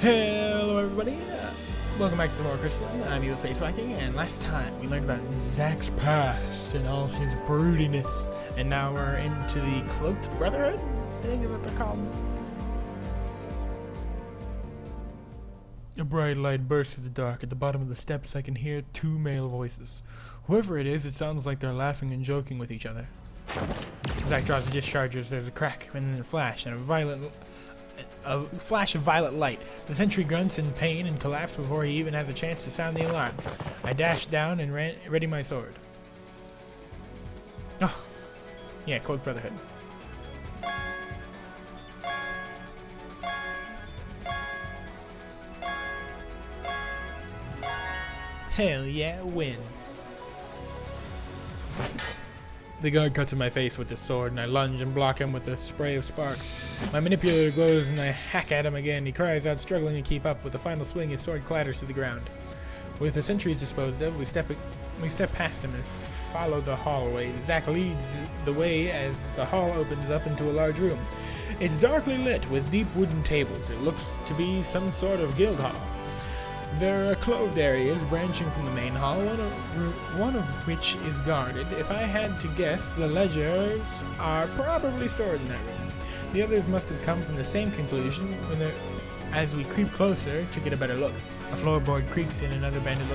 Hello everybody, welcome back to some more Crystalline. I'm your Space Viking, and last time we learned about Zack's past and all his broodiness, and now we're into the Cloaked Brotherhood, I think is what they're called. A bright light bursts through the dark. At the bottom of the steps I can hear two male voices. Whoever it is, it sounds like they're laughing and joking with each other. Zack draws the dischargers, there's a crack, and then a flash, and a flash of violet light. The sentry grunts in pain and collapses before he even has a chance to sound the alarm. I dash down and ready my sword. Oh, yeah, Cloaked Brotherhood. Hell yeah, win. The guard cuts in my face with his sword, and I lunge and block him with a spray of sparks. My manipulator glows, and I hack at him again. He cries out, struggling to keep up. With a final swing, his sword clatters to the ground. With the sentries disposed of, we step past him and follow the hallway. Zack leads the way as the hall opens up into a large room. It's darkly lit with deep wooden tables. It looks to be some sort of guild hall. There are clothed areas branching from the main hall, one of which is guarded. If I had to guess, the ledgers are probably stored in that room. The others must have come from the same conclusion as we creep closer to get a better look. A floorboard creaks and another bandit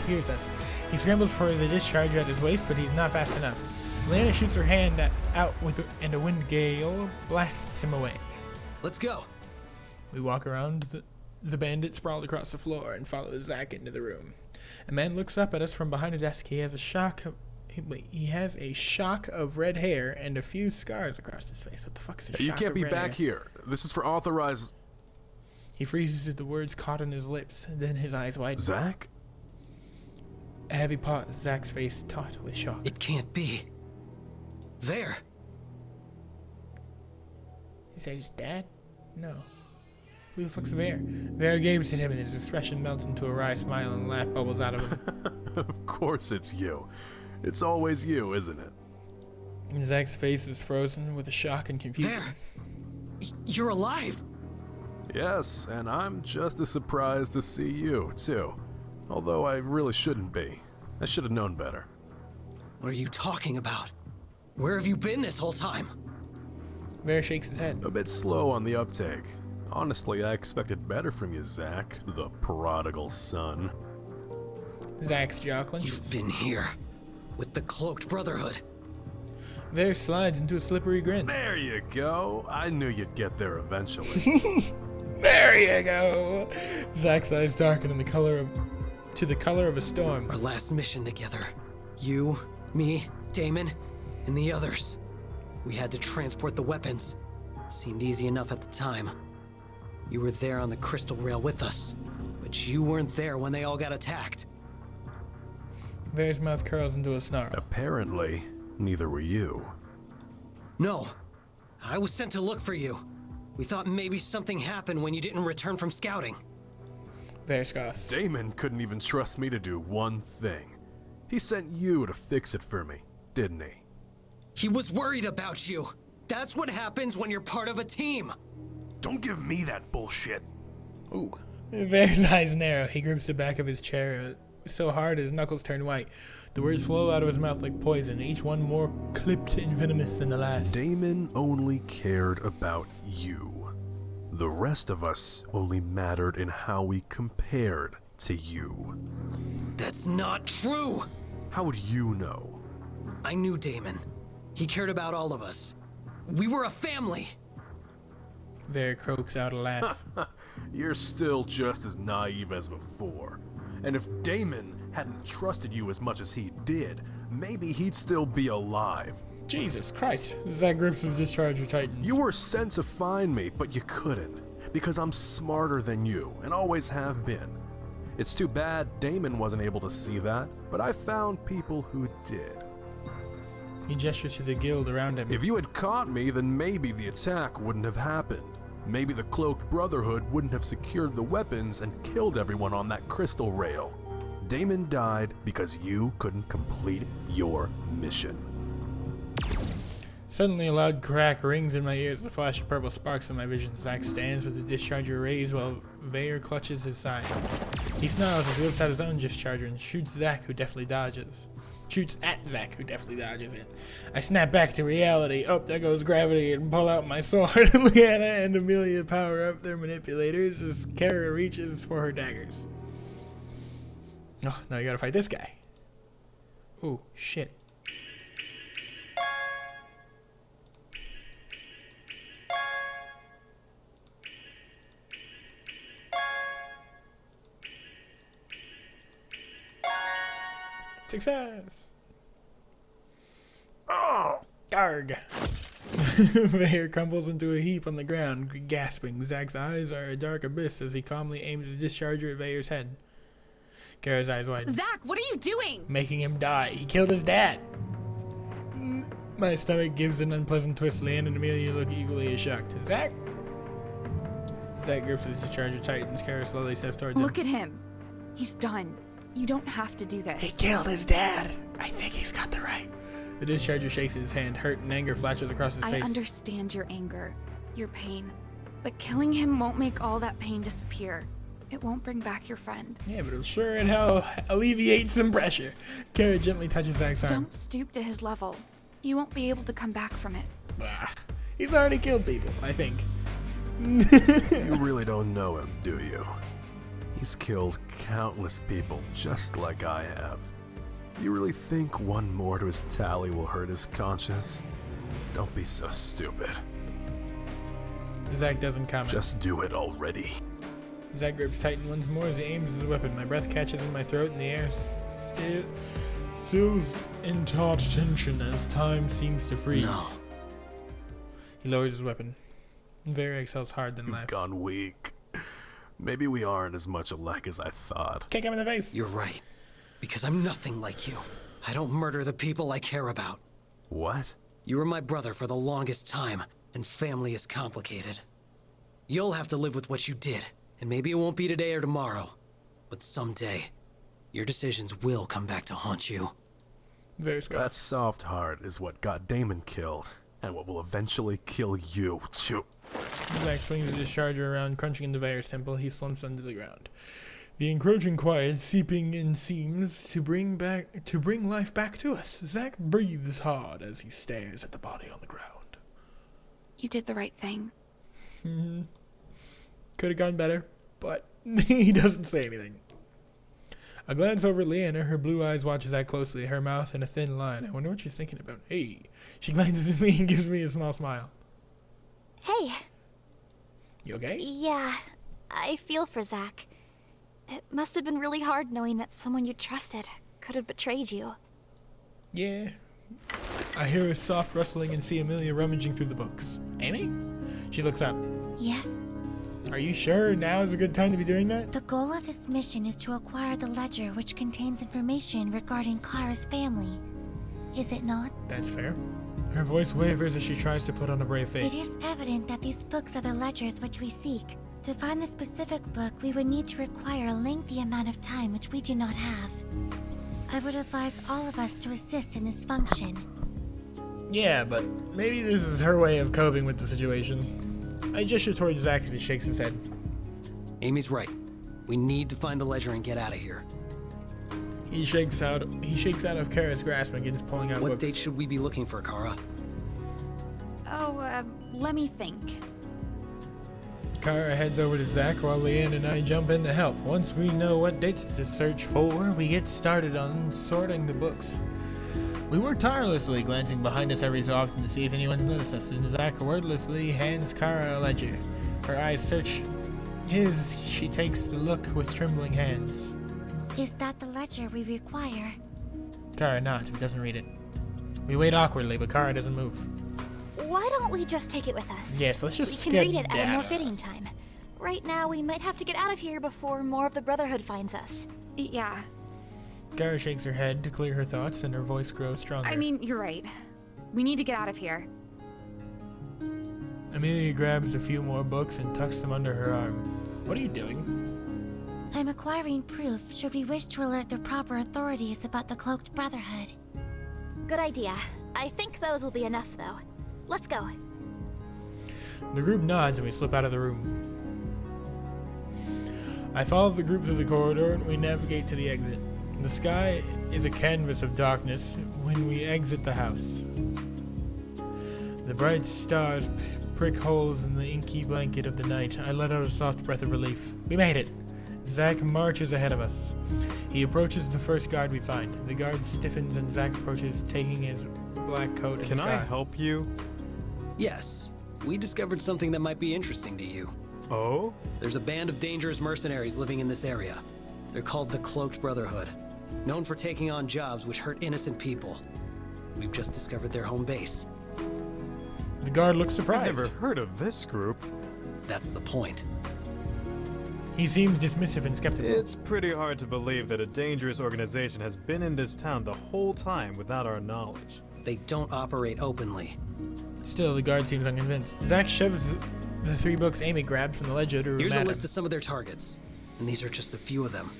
hears us. He scrambles for the discharger at his waist, but he's not fast enough. Lana shoots her hand out and a wind gale blasts him away. Let's go. We walk around the bandit sprawled across the floor and follows Zack into the room. A man looks up at us from behind a desk. He has a shock of red hair and a few scars across his face. What the fuck is a shock of red hair? You can't be back here. This is for authorized... He freezes at the words caught on his lips, and then his eyes widen. Zack? A heavy pause, Zack's face taut with shock. It can't be. There. Is that his dad? No. Who the fuck's Ver? Ver gapes at him and his expression melts into a wry smile and laugh bubbles out of him. Of course it's you. It's always you, isn't it? And Zack's face is frozen with a shock and confusion. Ver! You're alive! Yes, and I'm just as surprised to see you, too. Although I really shouldn't be. I should have known better. What are you talking about? Where have you been this whole time? Ver shakes his head. A bit slow on the uptake. Honestly, I expected better from you, Zack, the prodigal son. Zack's jaw clenches. You've been here, with the Cloaked Brotherhood. Ver slides into a slippery grin. There you go. I knew you'd get there eventually. There you go. Zack's eyes darken to the color of a storm. Our last mission together. You, me, Damon, and the others. We had to transport the weapons. Seemed easy enough at the time. You were there on the crystal rail with us, but you weren't there when they all got attacked. Ver's mouth curls into a snarl. Apparently, neither were you. No, I was sent to look for you. We thought maybe something happened when you didn't return from scouting. Ver scoffs. Damon couldn't even trust me to do one thing. He sent you to fix it for me, didn't he? He was worried about you. That's what happens when you're part of a team. Don't give me that bullshit. Ooh. Ver's eyes narrow. He grips the back of his chair so hard his knuckles turn white. The words flow out of his mouth like poison, each one more clipped and venomous than the last. Damon only cared about you. The rest of us only mattered in how we compared to you. That's not true. How would you know? I knew Damon. He cared about all of us. We were a family. Ver croaks out a laugh. You're still just as naive as before. And if Damon hadn't trusted you as much as he did, maybe he'd still be alive. Jesus Christ. Zack grips his discharger tightens. You were sent to find me, but you couldn't. Because I'm smarter than you, and always have been. It's too bad Damon wasn't able to see that, but I found people who did. He gestures to the guild around him. If you had caught me, then maybe the attack wouldn't have happened. Maybe the Cloaked Brotherhood wouldn't have secured the weapons and killed everyone on that crystal rail. Damon died because you couldn't complete your mission. Suddenly a loud crack rings in my ears, a flash of purple sparks in my vision. Zack stands with the discharger raised while Vader clutches his side. He snarls as he whips out his own discharger and shoots Zack, who deftly dodges. Shoots at Zack, who deftly dodges it. I snap back to reality. Oh, there goes gravity, and pull out my sword. Leanna and Amelia power up their manipulators as Kara reaches for her daggers. Oh, now you gotta fight this guy. Ooh, shit. Success! Oh! Arg! Vader crumbles into a heap on the ground, gasping. Zack's eyes are a dark abyss as he calmly aims his discharger at Vader's head. Kara's eyes widen. Zack, what are you doing? Making him die. He killed his dad! My stomach gives an unpleasant twist. Leanne and Amelia look equally as shocked. Zack? Zack grips his discharger tight and Kara slowly steps towards him. Look at him. He's done. You don't have to do this. He killed his dad. I think he's got the right. The discharger shakes in his hand. Hurt and anger flashes across his face. I understand your anger, your pain, but killing him won't make all that pain disappear. It won't bring back your friend. Yeah, but it'll sure in hell alleviate some pressure. Kara gently touches Zack's arm. Don't stoop to his level. You won't be able to come back from it. Bah. He's already killed people, I think. You really don't know him, do you? He's killed countless people just like I have. You really think one more to his tally will hurt his conscience? Don't be so stupid. Zack doesn't comment. Just do it already. Zack grips tighten once more as he aims his weapon. My breath catches in my throat and the air seals in taut tension as time seems to freeze. No. He lowers his weapon. Vader exhales hard then You've laughs. gone weak. Maybe we aren't as much alike as I thought. Kick him in the face. You're right. Because I'm nothing like you. I don't murder the people I care about. What? You were my brother for the longest time, and family is complicated. You'll have to live with what you did, and maybe it won't be today or tomorrow. But someday, your decisions will come back to haunt you. Vader scoffs. That soft heart is what got Damon killed, and what will eventually kill you, too. Zack swings the discharger around, crunching into Vader's temple. He slumps under the ground. The encroaching quiet seeping in seems to bring life back to us. Zack breathes hard as he stares at the body on the ground. You did the right thing. Could have gone better, but he doesn't say anything. I glance over at Leanna. Her blue eyes watch Zack closely, her mouth in a thin line. I wonder what she's thinking about. Hey. She glances at me and gives me a small smile. Hey. You okay? Yeah, I feel for Zack. It must have been really hard knowing that someone you trusted could have betrayed you. Yeah. I hear a soft rustling and see Amelia rummaging through the books. Amy? She looks up. Yes. Are you sure now is a good time to be doing that? The goal of this mission is to acquire the ledger which contains information regarding Kara's family. Is it not? That's fair. Her voice wavers as she tries to put on a brave face. It is evident that these books are the ledgers which we seek. To find the specific book, we would need to require a lengthy amount of time which we do not have. I would advise all of us to assist in this function. Yeah, but maybe this is her way of coping with the situation. I gesture towards Zack as he shakes his head. Amy's right. We need to find the ledger and get out of here. He shakes out of Kara's grasp and begins pulling out What books. date should we be looking for, Kara? Oh, let me think. Kara heads over to Zack while Leanne and I jump in to help. Once we know what dates to search for, we get started on sorting the books. We work tirelessly, glancing behind us every so often to see if anyone's noticed us, and Zack wordlessly hands Kara a ledger. Her eyes search his. She takes the look with trembling hands. Is that the ledger we require? Kara nods and doesn't read it. We wait awkwardly, but Kara doesn't move. Why don't we just take it with us? Yes, let's We just can skip read it at a more data. fitting time. Right now, we might have to get out of here before more of the Brotherhood finds us. Yeah, Kara shakes her head to clear her thoughts, and her voice grows stronger. I mean, you're right. We need to get out of here. Amelia grabs a few more books and tucks them under her arm. What are you doing? I'm acquiring proof should we wish to alert the proper authorities about the Cloaked Brotherhood. Good idea. I think those will be enough, though. let's go. The group nods and we slip out of the room. I follow the group through the corridor and we navigate to the exit. The sky is a canvas of darkness when we exit the house. The bright stars prick holes in the inky blanket of the night. I let out a soft breath of relief. We made it! Zack marches ahead of us. He approaches the first guard we find. The guard stiffens and Zack approaches, taking his black coat and Can I scarf. help you? Yes, we discovered something that might be interesting to you. Oh? There's a band of dangerous mercenaries living in this area. They're called the Cloaked Brotherhood, known for taking on jobs which hurt innocent people. We've just discovered their home base. The guard looks I've surprised. never heard of this group. That's the point. He seems dismissive and skeptical. It's pretty hard to believe that a dangerous organization has been in this town the whole time without our knowledge. They don't operate openly. Still, the guard seems unconvinced. Zack shoves the 3 books Amy grabbed from the ledger to Here's a Madam. list of some of their targets, and these are just a few of them.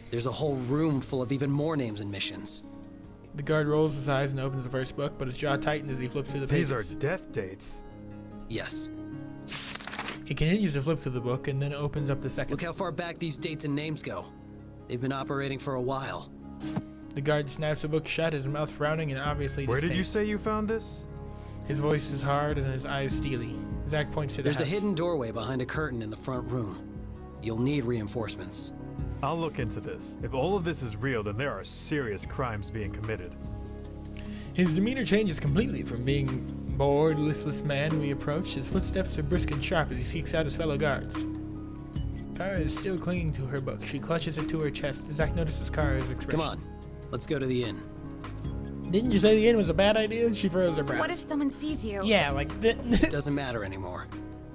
There's a whole room full of even more names and missions. The guard rolls his eyes and opens the first book, but his jaw tightens as he flips through the pages. These are death dates. Yes. He continues to flip through the book and then opens up the second. Look how far back these dates and names go. They've been operating for a while. The guard snaps the book shut, his mouth frowning and obviously Where did you distaste. say you found this? His voice is hard and his eyes steely. Zack points to the There's a house. hidden doorway behind a curtain in the front room. You'll need reinforcements. I'll look into this. If all of this is real, then there are serious crimes being committed. His demeanor changes completely from being bored, listless man we approach. His footsteps are brisk and sharp as he seeks out his fellow guards. Kara is still clinging to her book. She clutches it to her chest. Zack notices Kara's expression. Come on, let's go to the inn. Didn't you say the inn was a bad idea? She furrows her brows. What if someone sees you? Yeah, like that. Doesn't matter anymore.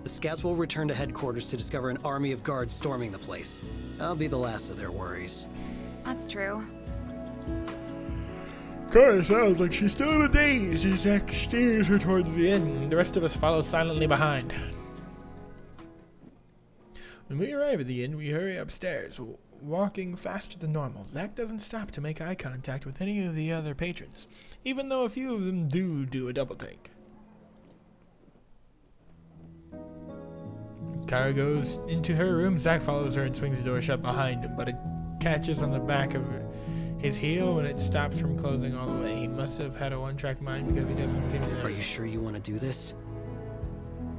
The scouts will return to headquarters to discover an army of guards storming the place. I'll be the last of their worries. That's true. Kara sounds like she's still in a daze as Zack steers her towards the inn. The rest of us follow silently behind. When we arrive at the inn, we hurry upstairs, walking faster than normal. Zack doesn't stop to make eye contact with any of the other patrons, even though a few of them do a double take. Kara goes into her room. Zack follows her and swings the door shut behind him, but it catches on the back of his heel when it stops from closing all the way. He must have had a one-track mind because he doesn't seem to know. Are you sure you want to do this?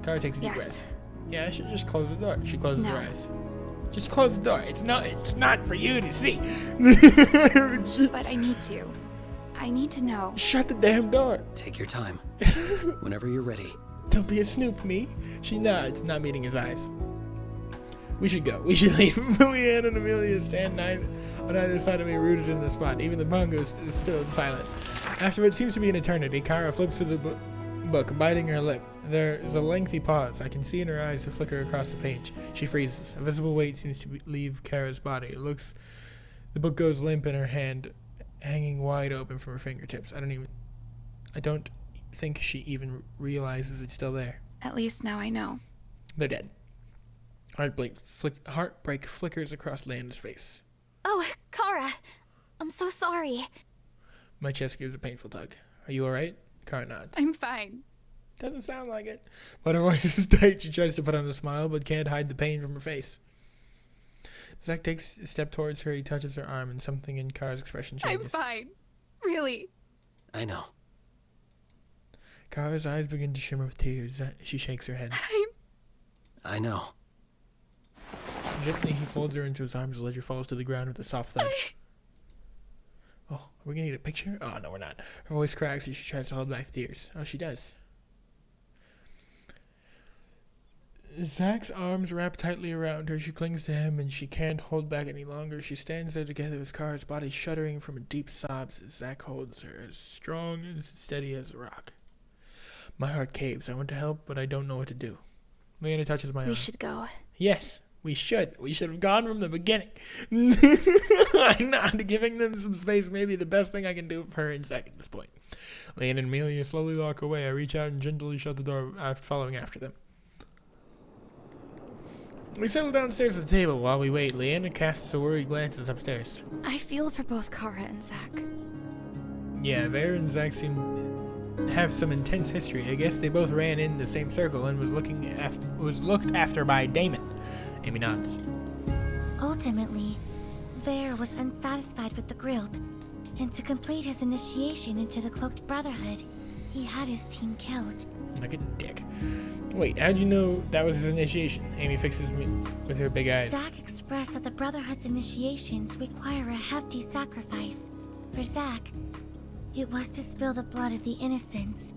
Kara takes a deep Yes. breath. Yeah, I should just close the door. She closes No. her eyes. Just close the door. It's not for you to see. But I need to. I need to know. Shut the damn door. Take your time. Whenever you're ready. Don't be a snoop, me. She nods, not meeting his eyes. We should go. We should leave. Leanne and Amelia stand on either side of me, rooted in the spot. Even the bongo is still silent. After what seems to be an eternity, Kara flips through the book, biting her lip. There is a lengthy pause. I can see in her eyes the flicker across the page. She freezes. A visible weight seems to leave Kara's body. The book goes limp in her hand, hanging wide open from her fingertips. I don't think she even realizes it's still there. At least now I know. They're dead. Heartbreak flickers across Leanne's face. Oh, Kara, I'm so sorry. My chest gives a painful tug. Are you alright? Kara nods. I'm fine. Doesn't sound like it. But her voice is tight. She tries to put on a smile, but can't hide the pain from her face. Zack takes a step towards her. He touches her arm, and something in Kara's expression changes. I'm fine. Really. I know. Kara's eyes begin to shimmer with tears. She shakes her head. I know. Gently, he folds her into his arms. The ledger falls to the ground with a soft thud. Oh, are we gonna need a picture? Oh, no, we're not. Her voice cracks as she tries to hold back the tears. Oh, she does. Zack's arms wrap tightly around her. She clings to him, and she can't hold back any longer. She stands there together with Kara's body shuddering from a deep sobs as Zack holds her, as strong and steady as a rock. My heart caves. I want to help, but I don't know what to do. Leanna touches my arm. We should go. Yes, we should. We should have gone from the beginning. I'm not giving them some space. Maybe the best thing I can do for her and Zack at this point. Leanna and Amelia slowly walk away. I reach out and gently shut the door, following after them. We settle downstairs at the table. While we wait, Leanna casts a worried glances upstairs. I feel for both Kara and Zack. Yeah, Vera and Zack seem have some intense history. I guess they both ran in the same circle and was looked after by Damon. Amy nods. Ultimately, Vare was unsatisfied with the group, and to complete his initiation into the Cloaked Brotherhood, he had his team killed. Like a dick. Wait, how'd you know that was his initiation? Amy fixes me with her big eyes. Zack expressed that the Brotherhood's initiations require a hefty sacrifice. For Zack, it was to spill the blood of the innocents.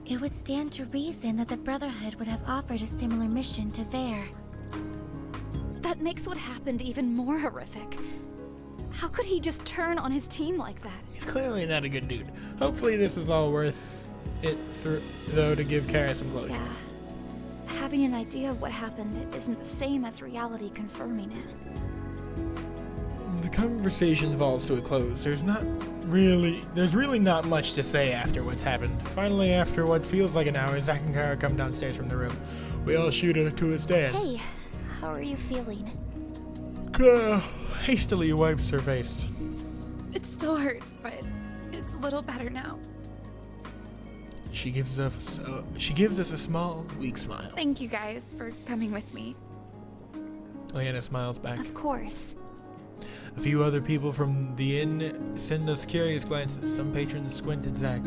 It would stand to reason that the Brotherhood would have offered a similar mission to Vare. That makes what happened even more horrific. How could he just turn on his team like that? He's clearly not a good dude. Hopefully this was all worth it, though, to give Kara some closure. Yeah. Having an idea of what happened isn't the same as reality confirming it. The conversation falls to a close. There's really not much to say after what's happened. Finally, after what feels like an hour, Zack and Kara come downstairs from the room. We all shoot her to a stand. Hey, how are you feeling? Kara hastily wipes her face. It still hurts, but it's a little better now. She gives us a small, weak smile. Thank you guys for coming with me. Leanna smiles back. Of course. A few other people from the inn send us curious glances. Some patrons squint at Zack.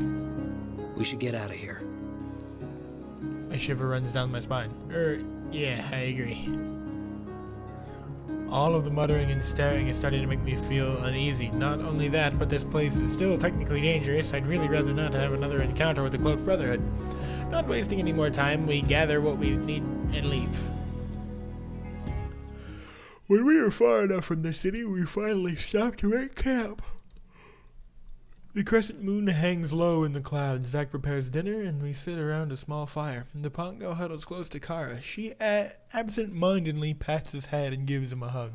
We should get out of here. A shiver runs down my spine. Yeah, I agree. All of the muttering and staring is starting to make me feel uneasy. Not only that, but this place is still technically dangerous. I'd really rather not have another encounter with the Cloaked Brotherhood. Not wasting any more time, we gather what we need and leave. When we were far enough from the city, we finally stopped to make camp. The crescent moon hangs low in the clouds. Zack prepares dinner, and we sit around a small fire. The Pongo huddles close to Kara. She absent-mindedly pats his head and gives him a hug.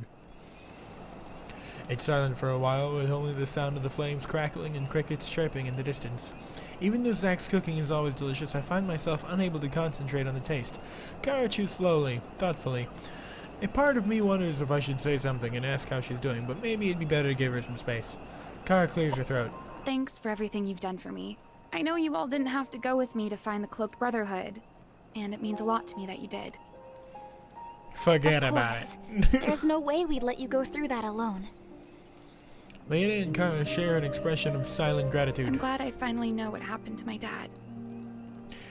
It's silent for a while, with only the sound of the flames crackling and crickets chirping in the distance. Even though Zack's cooking is always delicious, I find myself unable to concentrate on the taste. Kara chews slowly, thoughtfully. A part of me wonders if I should say something and ask how she's doing, but maybe it'd be better to give her some space. Kara clears her throat. Thanks for everything you've done for me. I know you all didn't have to go with me to find the Cloaked Brotherhood, and it means a lot to me that you did. Forget Of about course. it. There's no way we'd let you go through that alone. Lena and Kara share an expression of silent gratitude. I'm glad I finally know what happened to my dad.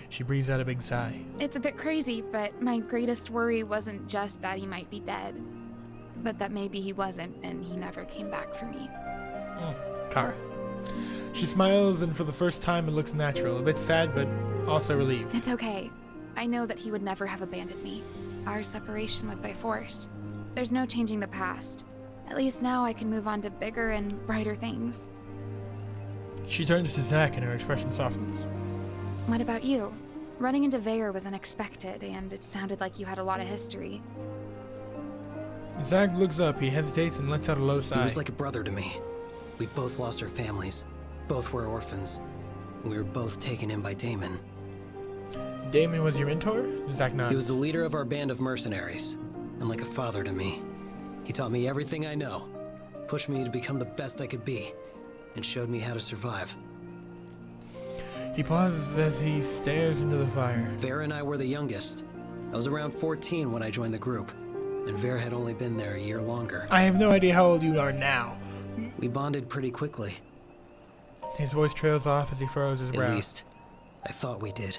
She breathes out a big sigh. It's a bit crazy, but my greatest worry wasn't just that he might be dead, but that maybe he wasn't and he never came back for me. Kara. She smiles, and for the first time it looks natural. A bit sad, but also relieved. It's okay. I know that he would never have abandoned me. Our separation was by force. There's no changing the past. At least now I can move on to bigger and brighter things. She turns to Zack, and her expression softens. What about you? Running into Vare was unexpected, and it sounded like you had a lot of history. Zack looks up. He hesitates and lets out a low sigh. He was like a brother to me. We both lost our families. Both were orphans. We were both taken in by Damon. Damon was your mentor? Zack nods. He was the leader of our band of mercenaries, and like a father to me. He taught me everything I know, pushed me to become the best I could be, and showed me how to survive. He pauses as he stares into the fire. Vare and I were the youngest. I was around 14 when I joined the group, and Vare had only been there a year longer. I have no idea how old you are now. We bonded pretty quickly. His voice trails off as he furrows his brow. At least, I thought we did.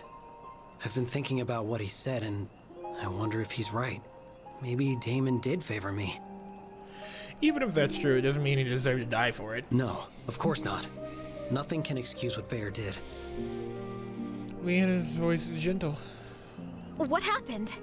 I've been thinking about what he said, and I wonder if he's right. Maybe Damon did favor me. Even if that's true, it doesn't mean he deserved to die for it. No, of course not. Nothing can excuse what Vare did. Leanna's voice is gentle. What happened?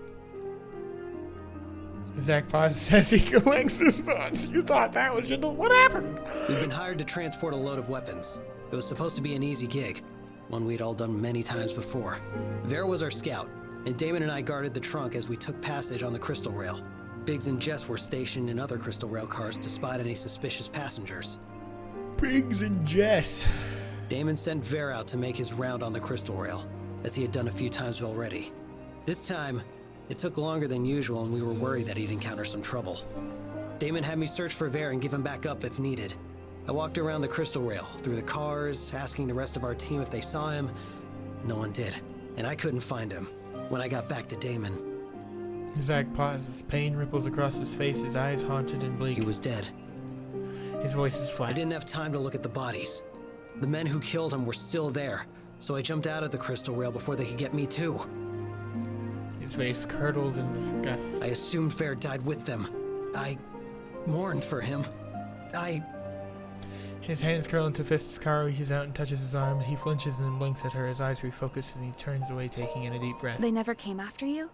Zack pauses as he collects his thoughts. You thought that was gentle? What happened? We've been hired to transport a load of weapons. It was supposed to be an easy gig, one we'd all done many times before. Vare was our scout, and Damon and I guarded the trunk as we took passage on the Crystal Rail. Biggs and Jess were stationed in other Crystal Rail cars to spot any suspicious passengers. Biggs and Jess. Damon sent Vare out to make his round on the Crystal Rail, as he had done a few times already. This time, it took longer than usual, and we were worried that he'd encounter some trouble. Damon had me search for Vare and give him back up if needed. I walked around the Crystal Rail, through the cars, asking the rest of our team if they saw him, No one did, and I couldn't find him when I got back to Damon. Zack pauses. Pain ripples across his face, his eyes haunted and bleak. He was dead. His voice is I flat. didn't have time to look at the bodies. The men who killed him were still there, so I jumped out of the crystal rail before they could get me too. His face curdles in disgust. I assumed Fair died with them. I mourned for him. His hands curl into fists. Kara reaches out and touches his arm. He flinches and then blinks at her. His eyes refocus and he turns away, taking in a deep breath. They never came after you?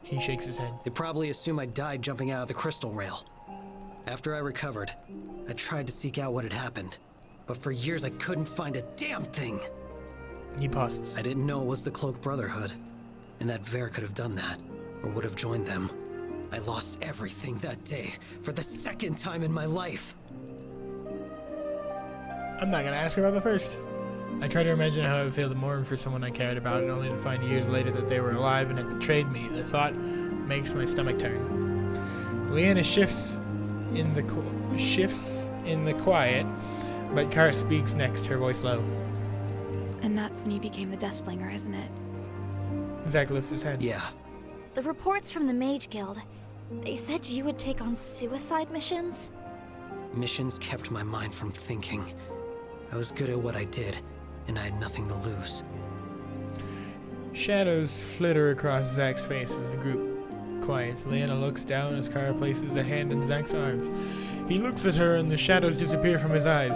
He shakes his head. They probably assumed I died jumping out of the crystal rail. After I recovered, I tried to seek out what had happened, but for years I couldn't find a damn thing. He pauses. I didn't know it was the Cloaked Brotherhood, and that Ver could have done that, or would have joined them. I lost everything that day, for the second time in my life. I'm not gonna ask about the first. I try to imagine how I would feel to mourn for someone I cared about, and only to find years later that they were alive and had betrayed me. The thought makes my stomach turn. Leanna shifts in the quiet, but Kara speaks next, her voice low. And that's when you became the Deathslinger, isn't it? Zack lifts his head. Yeah, The reports from the Mage Guild, they said you would take on suicide missions? missions kept my mind from thinking. I was good at what I did, and I had nothing to lose. Shadows flitter across Zack's face as the group quiets. Leanna looks down as Kara places a hand in Zack's arms. He looks at her and the shadows disappear from his eyes.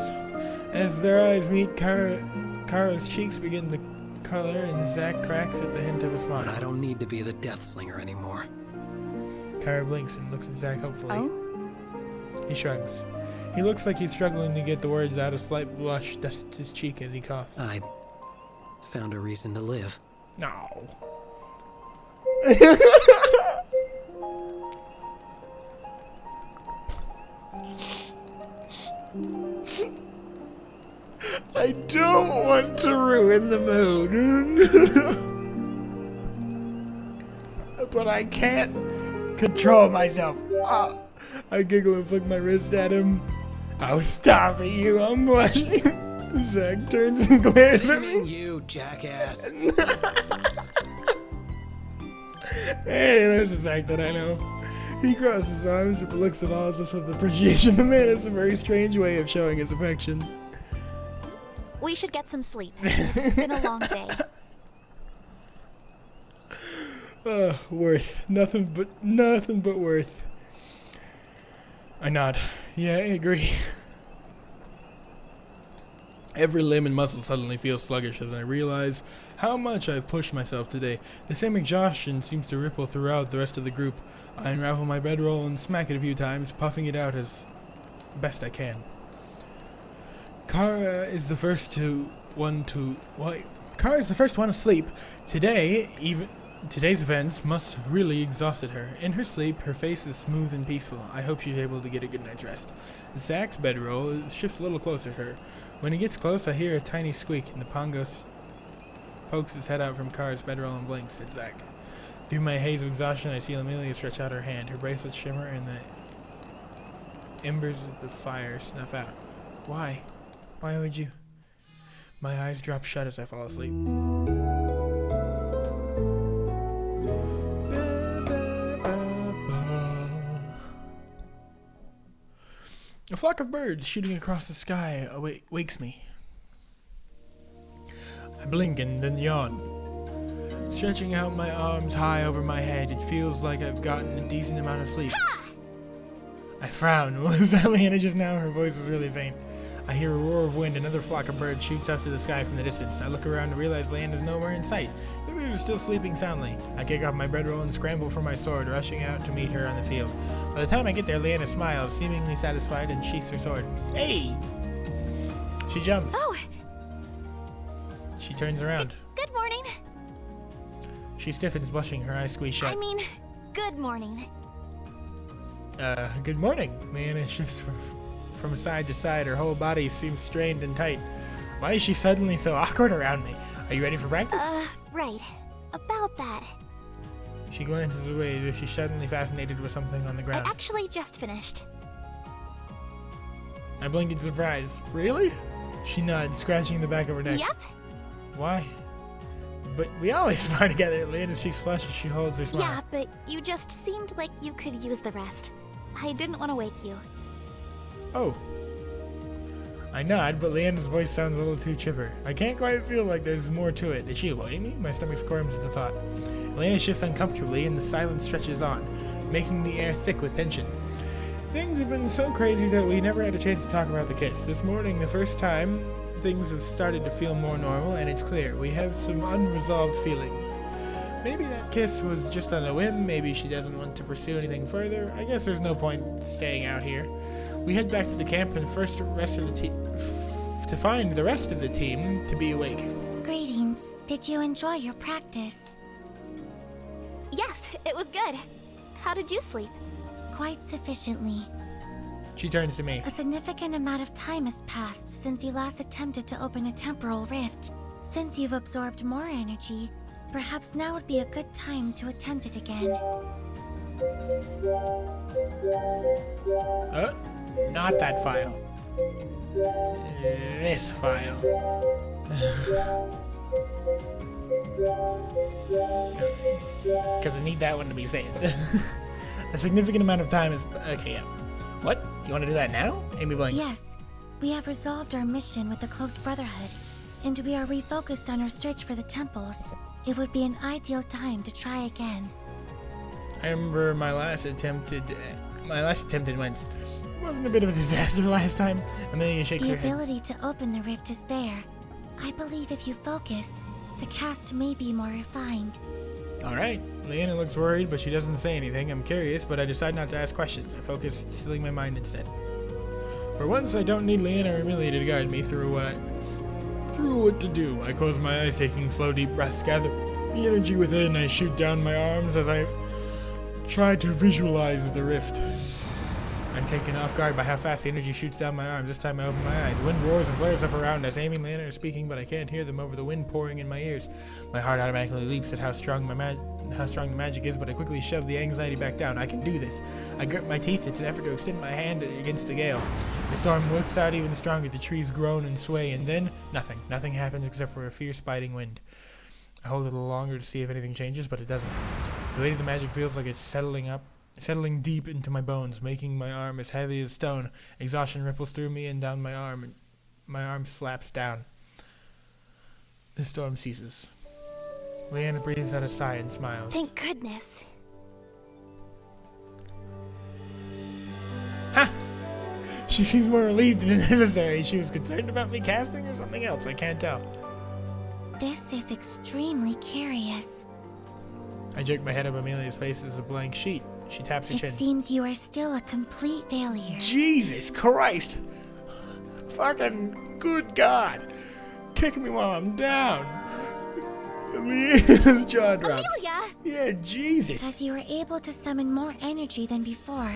As their eyes meet, Kara's cheeks begin to color and Zack cracks at the hint of a smile. But I don't need to be the Deathslinger anymore. Kara blinks and looks at Zack hopefully. Oh? He shrugs. He looks like he's struggling to get the words out. A slight blush dusts his cheek as he coughs. I found a reason to live. No. I don't want to ruin the mood. But I can't control myself. I giggle and flick my wrist at him. Oh, stop it, you. I'm blushing. Zack turns and glares at me. You jackass. Hey, there's a Zack that I know. He crosses his arms and looks at all of us with appreciation. The man has a very strange way of showing his affection. We should get some sleep. It's been a long day. Worth. Nothing but worth. I nod. Yeah, I agree. Every limb and muscle suddenly feels sluggish as I realize how much I've pushed myself today. The same exhaustion seems to ripple throughout the rest of the group. I unravel my bedroll and smack it a few times, puffing it out as best I can. Kara is the first one to sleep. Today's events must really exhausted her. In her sleep, her face is smooth and peaceful. I hope she's able to get a good night's rest. Zack's bedroll shifts a little closer to her. When he gets close, I hear a tiny squeak, and the Pongos pokes his head out from Kara's bedroll and blinks at Zack. Through my haze of exhaustion, I see Amelia stretch out her hand. Her bracelets shimmer, and the embers of the fire snuff out. Why? Why would you? My eyes drop shut as I fall asleep. A flock of birds shooting across the sky wakes me. I blink and then yawn. Stretching out my arms high over my head, it feels like I've gotten a decent amount of sleep. I frown. Was that Leanna just now? Her voice was really faint. I hear a roar of wind. Another flock of birds shoots up to the sky from the distance. I look around and realize Leanna's nowhere in sight. Maybe she was still sleeping soundly. I kick off my bedroll and scramble for my sword, rushing out to meet her on the field. By the time I get there, Leanna smiles, seemingly satisfied, and sheaths her sword. Hey! She jumps. Oh! She turns around. Good morning. She stiffens, blushing, her eyes squeeze shut. I mean, good morning. Good morning. Leanna shifts from side to side. Her whole body seems strained and tight. Why is she suddenly so awkward around me? Are you ready for practice? Right. About that. She glances away as if she's suddenly fascinated with something on the ground. I actually just finished. I blink in surprise. Really? She nods, scratching the back of her neck. Yep. Why? But we always spar together. Leanna's cheeks flush as she holds her smile. Yeah, but you just seemed like you could use the rest. I didn't want to wake you. Oh. I nod, but Leanna's voice sounds a little too chipper. I can't quite feel like there's more to it. Is she avoiding me? My stomach squirms at the thought. Leanna shifts uncomfortably, and the silence stretches on, making the air thick with tension. Things have been so crazy that we never had a chance to talk about the kiss. This morning, the first time, things have started to feel more normal, and it's clear we have some unresolved feelings. Maybe that kiss was just on a whim. Maybe she doesn't want to pursue anything further. I guess there's no point staying out here. We head back to the camp and to find the rest of the team to be awake. Greetings. Did you enjoy your practice? Yes, it was good. How did you sleep? Quite sufficiently. She turns to me. A significant amount of time has passed since you last attempted to open a temporal rift. Since you've absorbed more energy, perhaps now would be a good time to attempt it again. Not that file. This file. Because I need that one to be saved. A significant amount of time is... Okay, yeah. What? You want to do that now? Amy blinks. Yes. We have resolved our mission with the Cloaked Brotherhood, and we are refocused on our search for the temples. It would be an ideal time to try again. I remember my last attempted went. Wasn't a bit of a disaster last time. Amelia shakes The her head. ability to open the rift is there. I believe if you focus, the cast may be more refined. Alright. Leanna looks worried, but she doesn't say anything. I'm curious, but I decide not to ask questions. I focus, stilling my mind instead. For once, I don't need Leanna or Amelia to guide me through what to do. I close my eyes, taking slow, deep breaths, gather the energy within. I shoot down my arms as I try to visualize the rift. I'm taken off guard by how fast the energy shoots down my arms. This time I open my eyes. Wind roars and flares up around us. Amy and Leanna are speaking, but I can't hear them over the wind pouring in my ears. My heart automatically leaps at how strong the magic is, but I quickly shove the anxiety back down. I can do this. I grit my teeth. It's an effort to extend my hand against the gale. The storm whips out even stronger. The trees groan and sway, and then nothing. Nothing happens except for a fierce biting wind. I hold it a little longer to see if anything changes, but it doesn't. The weight of the magic feels like it's settling deep into my bones, making my arm as heavy as stone. Exhaustion ripples through me and down my arm, and my arm slaps down. The storm ceases. Leanna breathes out a sigh and smiles. Thank goodness. Ha! She seems more relieved than necessary. She was concerned about me casting or something else. I can't tell. This is extremely curious. I jerk my head up. Amelia's face is a blank sheet. She taps her It chin. seems you are still a complete failure. Jesus Christ! Fucking good God! Kick me while I'm down. Leanna's jaw drops. Amelia! Yeah, Jesus. As you were able to summon more energy than before,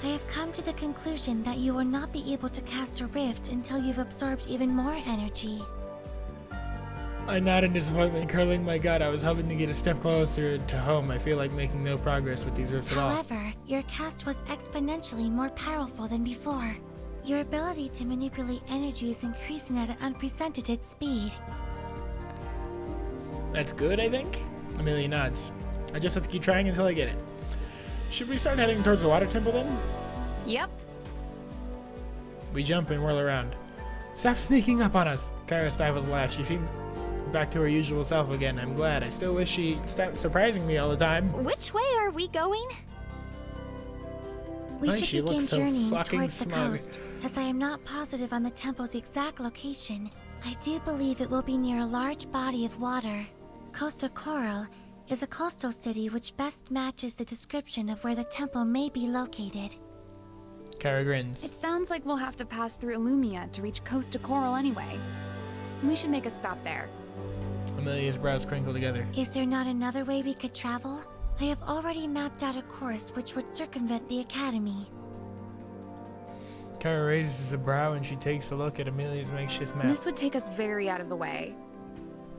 I have come to the conclusion that you will not be able to cast a rift until you've absorbed even more energy. I nod in disappointment, curling my gut. I was hoping to get a step closer to home. I feel like making no progress with these rifts at all. However, your cast was exponentially more powerful than before. Your ability to manipulate energy is increasing at an unprecedented speed. That's good, I think? Amelia nods. I just have to keep trying until I get it. Should we start heading towards the water temple then? Yep. We jump and whirl around. Stop sneaking up on us! Kara stifles a laugh. She seemed back to her usual self again. I'm glad. I still wish she stopped surprising me all the time. Which way are we going? We Why, she should begin looks so journeying fucking towards the smug. coast, as I am not positive on the temple's exact location. I do believe it will be near a large body of water. Costa Coral is a coastal city which best matches the description of where the temple may be located. Kara grins. It sounds like we'll have to pass through Illumia to reach Costa Coral anyway. We should make a stop there. Amelia's brows crinkle together. Is there not another way we could travel? I have already mapped out a course which would circumvent the academy. Kara raises a brow and she takes a look at Amelia's makeshift map. This would take us very out of the way.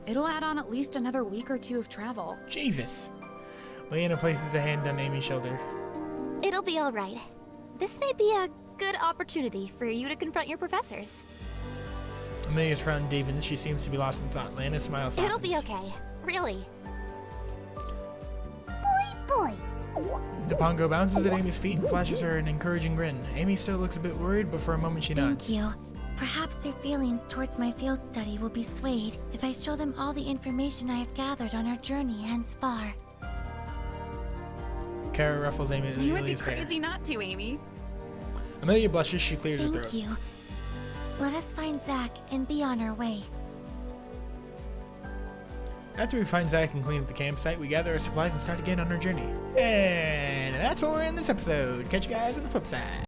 It'll add on at least another week or two of travel. Jesus! Leanna places a hand on Amy's shoulder. It'll be all right. This may be a good opportunity for you to confront your professors. Amelia's frown deepens. She seems to be lost in thought. Leanna's smile softens. It'll be okay. really. The pongo bounces at Amy's feet and flashes her an encouraging grin. Amy still looks a bit worried, but for a moment she nods. Thank you. Perhaps their feelings towards my field study will be swayed if I show them all the information I have gathered on our journey hence far. Kara ruffles You would be Amelia's hair. crazy not to, Amy. Amelia blushes, she clears her Thank throat. you. Let us find Zack and be on our way. After we find Zack and clean up the campsite, we gather our supplies and start again on our journey. And that's all we're in this episode. Catch you guys on the flip side.